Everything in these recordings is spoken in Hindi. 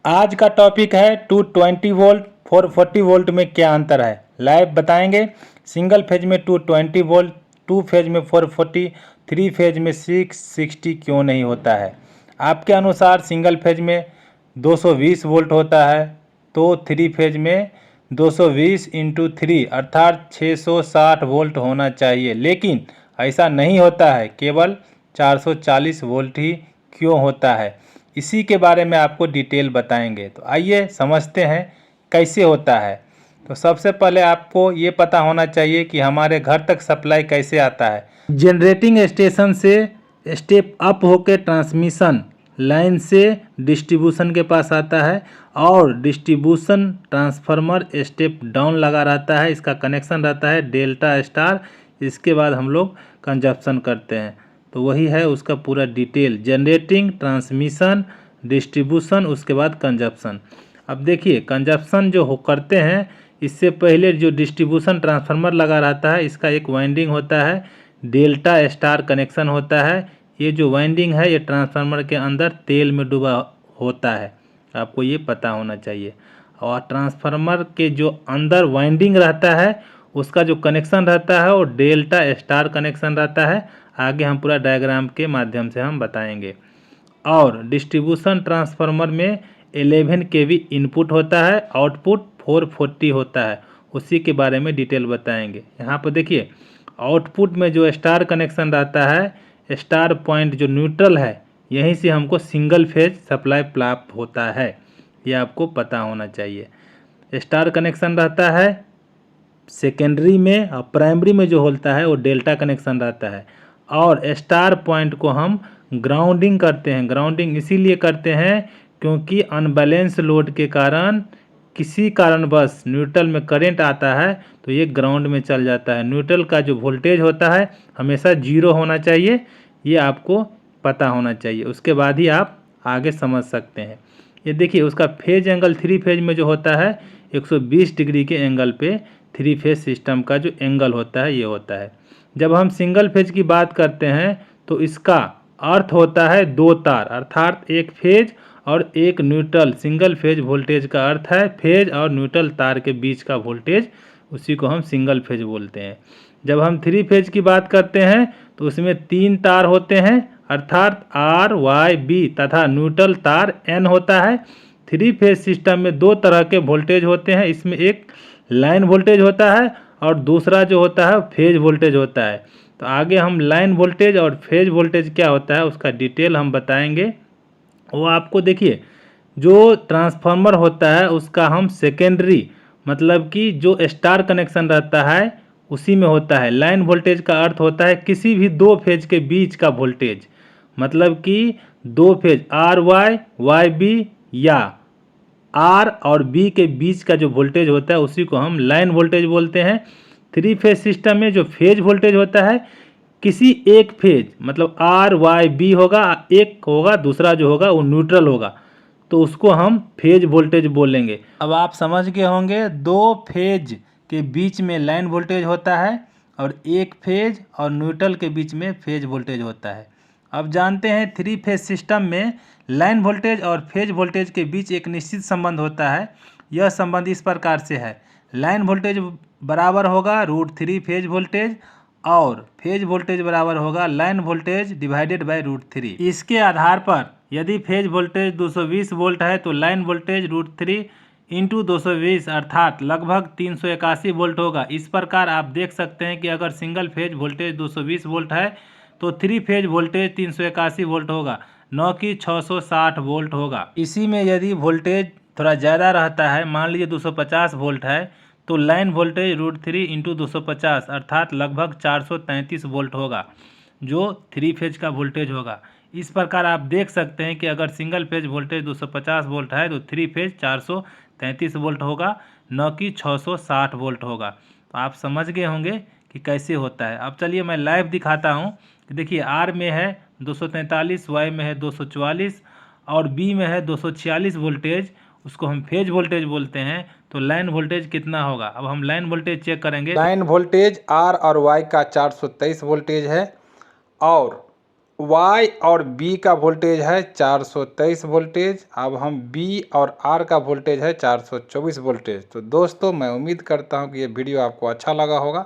आज का टॉपिक है 220 वोल्ट 440 वोल्ट में क्या अंतर है, लाइव बताएंगे। सिंगल फेज में 220 वोल्ट, टू फेज में 440, थ्री फेज में 660 क्यों नहीं होता है। आपके अनुसार सिंगल फेज में 220 वोल्ट होता है तो थ्री फेज में 220 इंटू 3 अर्थात 660 वोल्ट होना चाहिए, लेकिन ऐसा नहीं होता है, केवल 440 वोल्ट ही क्यों होता है। इसी के बारे में आपको डिटेल बताएंगे। तो आइए समझते हैं कैसे होता है। तो सबसे पहले आपको ये पता होना चाहिए कि हमारे घर तक सप्लाई कैसे आता है। जनरेटिंग स्टेशन से स्टेप अप होकर ट्रांसमिशन लाइन से डिस्ट्रीब्यूशन के पास आता है और डिस्ट्रीब्यूशन ट्रांसफार्मर स्टेप डाउन लगा रहता है, इसका कनेक्शन रहता है डेल्टा स्टार। इसके बाद हम लोग कंजप्शन करते हैं, तो वही है उसका पूरा डिटेल, जनरेटिंग, ट्रांसमिशन, डिस्ट्रीब्यूशन, उसके बाद कंजप्शन। अब देखिए कंजप्शन जो करते हैं इससे पहले जो डिस्ट्रीब्यूशन ट्रांसफार्मर लगा रहता है इसका एक वाइंडिंग होता है, डेल्टा स्टार कनेक्शन होता है। ये जो वाइंडिंग है ये ट्रांसफार्मर के अंदर तेल में डूबा होता है, आपको ये पता होना चाहिए। और ट्रांसफार्मर के जो अंदर वाइंडिंग रहता है उसका जो कनेक्शन रहता है वो डेल्टा स्टार कनेक्शन रहता है। आगे हम पूरा डायग्राम के माध्यम से हम बताएंगे। और डिस्ट्रीब्यूशन ट्रांसफार्मर में 11 kV इनपुट होता है, आउटपुट 440 होता है, उसी के बारे में डिटेल बताएंगे। यहाँ पर देखिए आउटपुट में जो स्टार कनेक्शन रहता है, स्टार पॉइंट जो न्यूट्रल है, यहीं से हमको सिंगल फेज सप्लाई प्राप्त होता है, ये आपको पता होना चाहिए। स्टार कनेक्शन रहता है सेकेंडरी में और प्राइमरी में जो होता है वो डेल्टा कनेक्शन रहता है। और स्टार पॉइंट को हम ग्राउंडिंग करते हैं। ग्राउंडिंग इसीलिए करते हैं क्योंकि अनबैलेंस लोड के कारण किसी कारणवश न्यूट्रल में करंट आता है तो ये ग्राउंड में चल जाता है। न्यूट्रल का जो वोल्टेज होता है हमेशा जीरो होना चाहिए, ये आपको पता होना चाहिए, उसके बाद ही आप आगे समझ सकते हैं। ये देखिए उसका फेज एंगल थ्री फेज में जो होता है 120 डिग्री के एंगल पे थ्री फेज सिस्टम का जो एंगल होता है ये होता है। जब हम सिंगल फेज की बात करते हैं तो इसका अर्थ होता है दो तार, अर्थात एक फेज और एक न्यूट्रल। सिंगल फेज वोल्टेज का अर्थ है फेज और न्यूट्रल तार के बीच का वोल्टेज, उसी को हम सिंगल फेज बोलते हैं। जब हम थ्री फेज की बात करते हैं तो उसमें तीन तार होते हैं, अर्थात आर वाई बी तथा न्यूट्रल तार एन होता है। थ्री फेज सिस्टम में दो तरह के वोल्टेज होते हैं, इसमें एक लाइन वोल्टेज होता है और दूसरा जो होता है फेज वोल्टेज होता है। तो आगे हम लाइन वोल्टेज और फेज वोल्टेज क्या होता है उसका डिटेल हम बताएंगे। वो आपको देखिए जो ट्रांसफार्मर होता है उसका हम सेकेंडरी मतलब कि जो स्टार कनेक्शन रहता है उसी में होता है। लाइन वोल्टेज का अर्थ होता है किसी भी दो फेज के बीच का वोल्टेज, मतलब कि दो phase R Y Y B या आर और बी के बीच का जो वोल्टेज होता है उसी को हम लाइन वोल्टेज बोलते हैं। थ्री फेज सिस्टम में जो फेज वोल्टेज होता है किसी एक फेज मतलब आर वाई बी होगा, एक होगा, दूसरा जो होगा वो न्यूट्रल होगा, तो उसको हम फेज वोल्टेज बोलेंगे। अब आप समझ गए होंगे दो फेज के बीच में लाइन वोल्टेज होता है और एक फेज और न्यूट्रल के बीच में फेज वोल्टेज होता है। अब जानते हैं थ्री फेज सिस्टम में लाइन वोल्टेज और फेज वोल्टेज के बीच एक निश्चित संबंध होता है। यह संबंध इस प्रकार से है, लाइन वोल्टेज बराबर होगा √3 फेज वोल्टेज और फेज वोल्टेज बराबर होगा लाइन वोल्टेज डिवाइडेड बाय √3। इसके आधार पर यदि फेज वोल्टेज 220 वोल्ट है तो लाइन वोल्टेज √3 इंटू 220 अर्थात लगभग 381 वोल्ट होगा। इस प्रकार आप देख सकते हैं कि अगर सिंगल फेज वोल्टेज 220 वोल्ट है तो थ्री फेज वोल्टेज 381 वोल्ट होगा, न कि 660 वोल्ट होगा। इसी में यदि वोल्टेज थोड़ा ज़्यादा रहता है, मान लीजिए 250 वोल्ट है, तो लाइन वोल्टेज √3 इंटू 250 अर्थात लगभग 433 वोल्ट होगा, जो थ्री फेज का वोल्टेज होगा। इस प्रकार आप देख सकते हैं कि अगर सिंगल फेज वोल्टेज 250 वोल्ट है तो थ्री फेज 433 वोल्ट होगा, न कि 660 वोल्ट होगा। तो आप समझ गए होंगे कि कैसे होता है। अब चलिए मैं लाइव दिखाता हूँ कि देखिए आर में है 243, वाई में है 244 और बी में है 246 वोल्टेज, उसको हम फेज वोल्टेज बोलते हैं। तो लाइन वोल्टेज कितना होगा, अब हम लाइन वोल्टेज चेक करेंगे। लाइन वोल्टेज आर और वाई का 423 वोल्टेज है और Y और B का वोल्टेज है 423 वोल्टेज। अब हम B और R का वोल्टेज है 424 वोल्टेज। तो दोस्तों मैं उम्मीद करता हूँ कि ये वीडियो आपको अच्छा लगा होगा।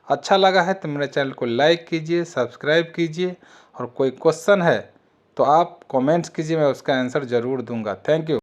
अच्छा लगा है तो मेरे चैनल को लाइक कीजिए, सब्सक्राइब कीजिए, और कोई क्वेश्चन है तो आप कमेंट्स कीजिए, मैं उसका आंसर ज़रूर दूंगा। Thank you.